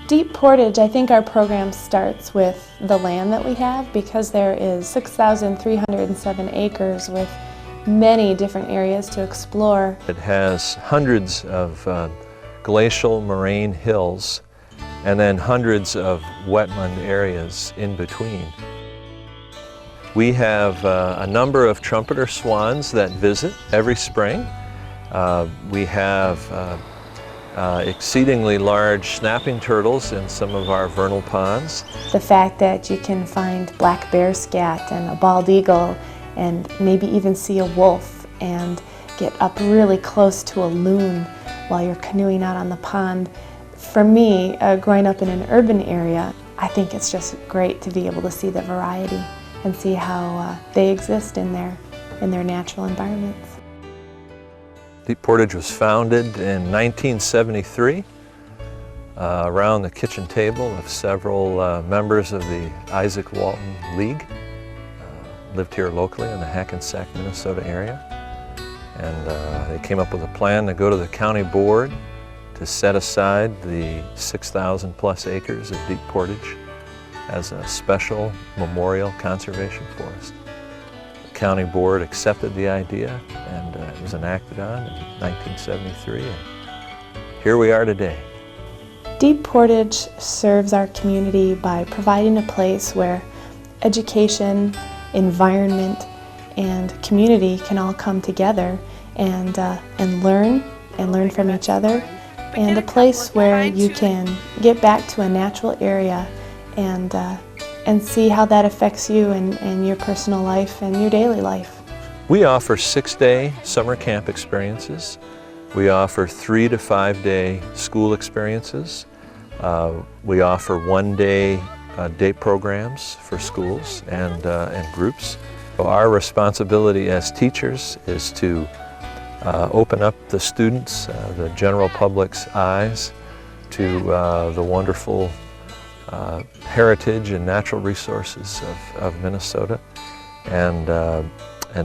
Deep Portage, I think our program starts with the land that we have, because there is 6,307 acres with many different areas to explore. It has hundreds of glacial moraine hills and then hundreds of wetland areas in between. We have a number of trumpeter swans that visit every spring. We have exceedingly large snapping turtles in some of our vernal ponds. The fact that you can find black bear scat and a bald eagle and maybe even see a wolf and get up really close to a loon while you're canoeing out on the pond. For me, growing up in an urban area, I think it's just great to be able to see the variety and see how they exist in their natural environments. Deep Portage was founded in 1973 around the kitchen table of several members of the Isaac Walton League. Lived here locally in the Hackensack, Minnesota area. And they came up with a plan to go to the county board to set aside the 6,000 plus acres of Deep Portage as a special memorial conservation forest. The county board accepted the idea and it was enacted on in 1973, and here we are today. Deep Portage serves our community by providing a place where education, environment, and community can all come together and learn from each other, and a place where you can get back to a natural area and see how that affects you and your personal life and your daily life. We offer 6-day summer camp experiences. We offer 3 to 5-day school experiences. We offer 1-day day programs for schools and groups. So our responsibility as teachers is to open up the students, the general public's eyes to the wonderful heritage and natural resources of Minnesota, and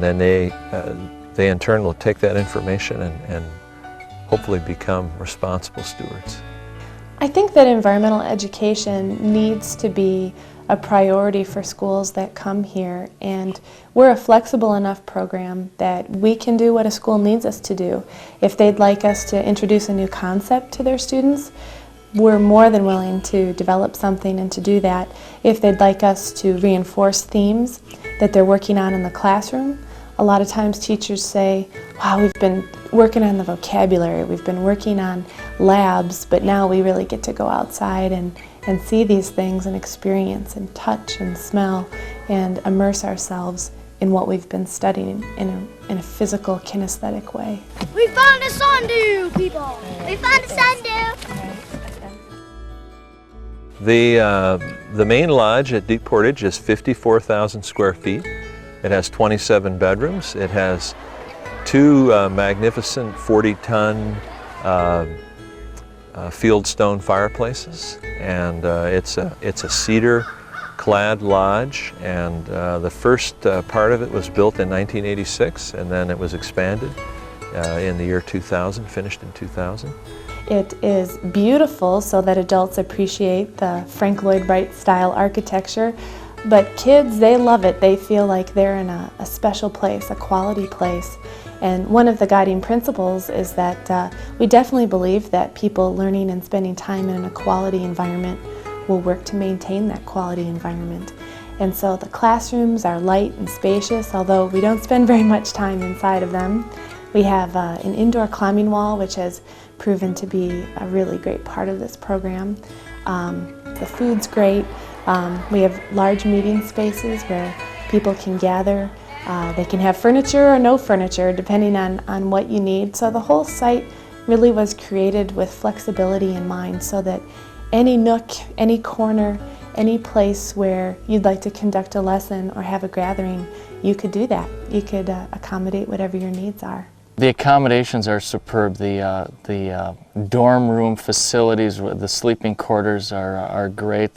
then they in turn will take that information and hopefully become responsible stewards. I think that environmental education needs to be a priority for schools that come here, and we're a flexible enough program that we can do what a school needs us to do. If they'd like us to introduce a new concept to their students, we're more than willing to develop something and to do that. If they'd like us to reinforce themes that they're working on in the classroom, a lot of times teachers say, wow, we've been working on the vocabulary, we've been working on labs, but now we really get to go outside and see these things and experience and touch and smell and immerse ourselves in what we've been studying in a physical, kinesthetic way. We found a sundew, people! We found a sundew! The main lodge at Deep Portage is 54,000 square feet. It has 27 bedrooms. It has 2 magnificent 40-ton fieldstone fireplaces, and it's a cedar-clad lodge. And the first part of it was built in 1986, and then it was expanded in the year 2000, finished in 2000. It is beautiful so that adults appreciate the Frank Lloyd Wright style architecture, but kids, they love it. They feel like they're in a special place, a quality place. And one of the guiding principles is that we definitely believe that people learning and spending time in a quality environment will work to maintain that quality environment. And so the classrooms are light and spacious, although we don't spend very much time inside of them. We have an indoor climbing wall, which has proven to be a really great part of this program. The food's great. We have large meeting spaces where people can gather. They can have furniture or no furniture, depending on what you need. So the whole site really was created with flexibility in mind, so that any nook, any corner, any place where you'd like to conduct a lesson or have a gathering, you could do that. You could accommodate whatever your needs are. The accommodations are superb. The dorm room facilities, the sleeping quarters are great.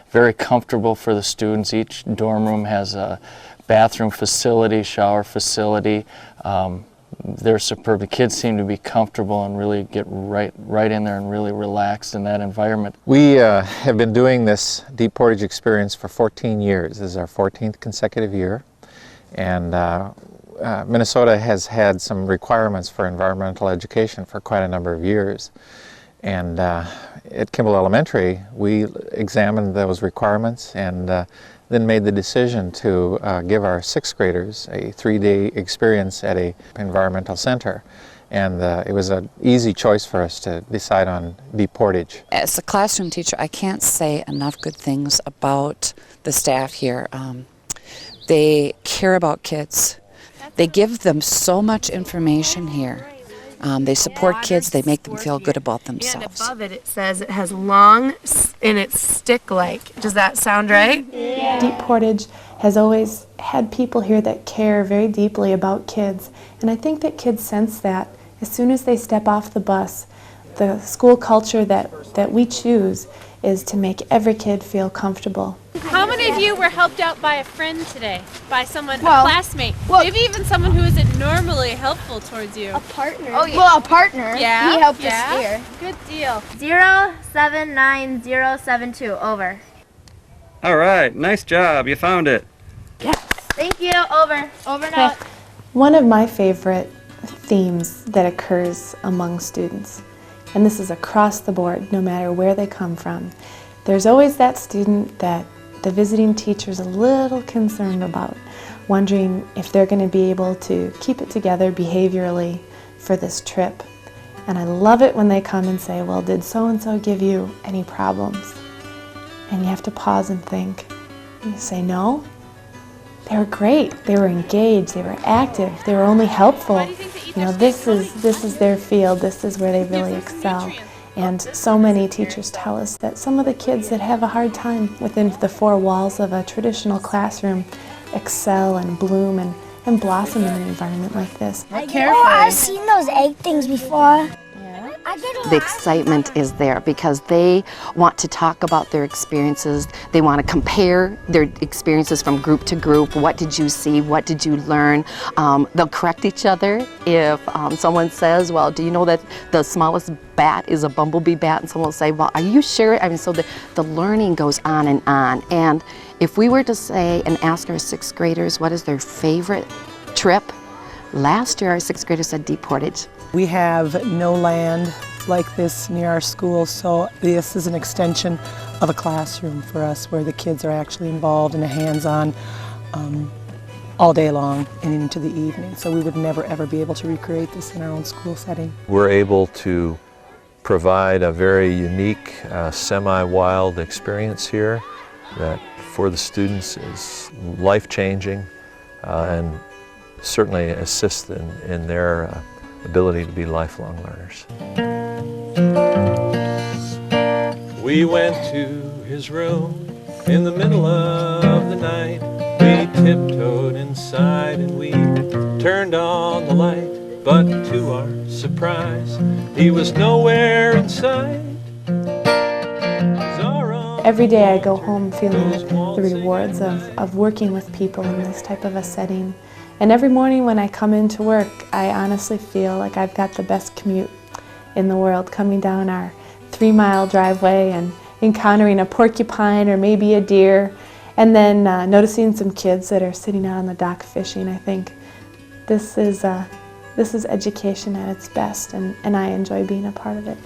Very comfortable for the students. Each dorm room has a bathroom facility, shower facility. they're superb. The kids seem to be comfortable and really get right in there and really relaxed in that environment. We have been doing this Deep Portage Experience for 14 years. This is our 14th consecutive year. And Minnesota has had some requirements for environmental education for quite a number of years. And at Kimball Elementary, we examined those requirements and then made the decision to give our 6th graders a 3-day experience at an environmental center. And it was an easy choice for us to decide on Deep Portage. As a classroom teacher, I can't say enough good things about the staff here. They care about kids. They give them so much information here. They support kids, they make them feel good about themselves. And above it, it says it has long and it's stick-like. Does that sound right? Yeah. Deep Portage has always had people here that care very deeply about kids, and I think that kids sense that as soon as they step off the bus. The school culture that we choose is to make every kid feel comfortable. How many of you were helped out by a friend today? By someone, a classmate? Maybe even someone who isn't normally helpful towards you? A partner. Oh, yeah. Well, a partner. Yeah? He helped us steer. Good deal. 079072, over. All right, nice job. You found it. Yes. Thank you. Over. Over and out. One of my favorite themes that occurs among students, and this is across the board, no matter where they come from, there's always that student that the visiting teacher's a little concerned about, wondering if they're going to be able to keep it together behaviorally for this trip. And I love it when they come and say, well, did so-and-so give you any problems? And you have to pause and think. And you say, no. They were great. They were engaged. They were active. They were only helpful. You know, this is their field. This is where they really excel. And so many teachers tell us that some of the kids that have a hard time within the 4 walls of a traditional classroom excel and bloom and blossom in an environment like this. Oh, I've seen those egg things before. The excitement is there because they want to talk about their experiences. They want to compare their experiences from group to group. What did you see? What did you learn? They'll correct each other if someone says, well, do you know that the smallest bat is a bumblebee bat? And someone will say, well, are you sure? I mean, so the learning goes on. And if we were to say and ask our 6th graders what is their favorite trip, last year our 6th graders said Deep Portage. We have no land like this near our school, so this is an extension of a classroom for us where the kids are actually involved in a hands-on all day long and into the evening. So we would never ever be able to recreate this in our own school setting. We're able to provide a very unique, semi-wild experience here that for the students is life-changing and certainly assists in their ability to be lifelong learners. We went to his room in the middle of the night. We tiptoed inside and we turned on the light. But to our surprise, he was nowhere in sight. Every day I go home feeling the rewards of working with people in this type of a setting. And every morning when I come into work, I honestly feel like I've got the best commute in the world, coming down our 3-mile driveway and encountering a porcupine or maybe a deer, and then noticing some kids that are sitting out on the dock fishing. I think this is education at its best, and I enjoy being a part of it.